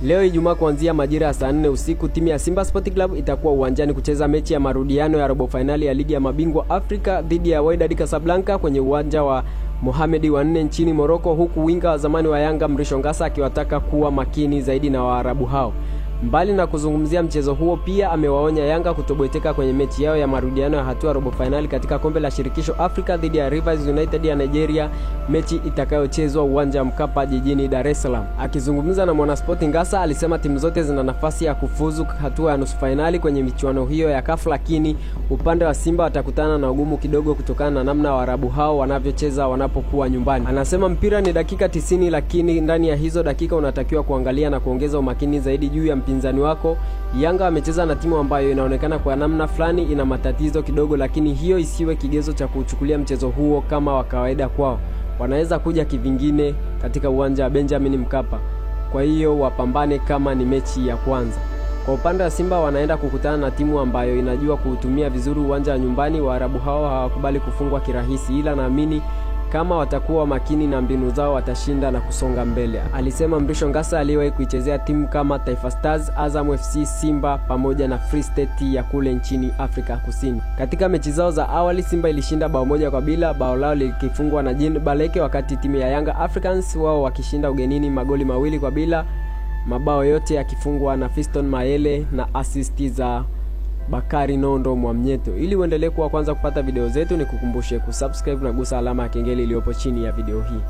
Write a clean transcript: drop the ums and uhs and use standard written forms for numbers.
Leo Ijumaa kuanzia majira ya saa 4 usiku timu ya Simba Sport Club itakuwa uwanjani kucheza mechi ya marudiano ya robo finali ya ligi ya mabingwa Afrika dhidi ya Wydad Casablanca kwenye uwanja wa Mohamed wa 4 nchini Morocco, huku winga wa zamani wa Yanga Mrisho Ngasa akiwataka kuwa makini zaidi na Waarabu hao. Mbali na kuzungumzia mchezo huo, pia amewaonya Yanga kutobweteka kwenye mechi yao ya marudiano ya hatua robo finali katika kombe la shirikisho Afrika dhidi ya Rivers United ya Nigeria, mechi itakayochezwa uwanja Mkapa jijini Dar es Salaam. Akizungumza na Mwanaspoti, Ngasa alisema timu zote zina nafasi ya kufuzu hatua ya nusu finali kwenye michuano hiyo ya CAF, lakini upande wa Simba watakutana na ugumu kidogo kutokana na namna Waarabu hao wanavyocheza wanapokuwa nyumbani. Anasema mpira ni dakika 90, lakini ndani ya hizo dakika unatakiwa kuangalia na kuongeza umakini zaidi juu ya mpinzani wako. Yanga amecheza na timu ambayo inaonekana kwa namna fulani ina matatizo kidogo, lakini hiyo isiwe kigezo cha kuchukulia mchezo huo kama wa kawaida kwao. Wanaweza kuja kivingine katika uwanja wa Benjamin Mkapa. Kwa hiyo wapambane kama ni mechi ya kwanza. Kwa upande wa Simba, wanaenda kukutana na timu ambayo inajua kuutumia vizuri uwanja wa nyumbani. Waarabu hao hawakubali kufungwa kirahisi, ila naamini kama watakuwa makini na mbinu zao watashinda na kusonga mbele, alisema Mrisho Ngasa aliyewahi kuichezea timu kama Taifa Stars, Azam FC, Simba pamoja na Free State ya kule nchini Afrika Kusini. Katika mechi zao za awali, Simba ilishinda bao 1-0, bao lao likifungwa na Jean Baleke, wakati timu ya Yanga Africans wao wakishinda ugenini magoli 2-0, mabao yote yakifungwa na Fiston Mayele na assist za Bakari Nondo Mwamnyeto. Ili uendelee kuwa kwanza kupata video zetu, ni kukumbushe kusubscribe na gusa alama ya kengele iliyopo chini ya video hii.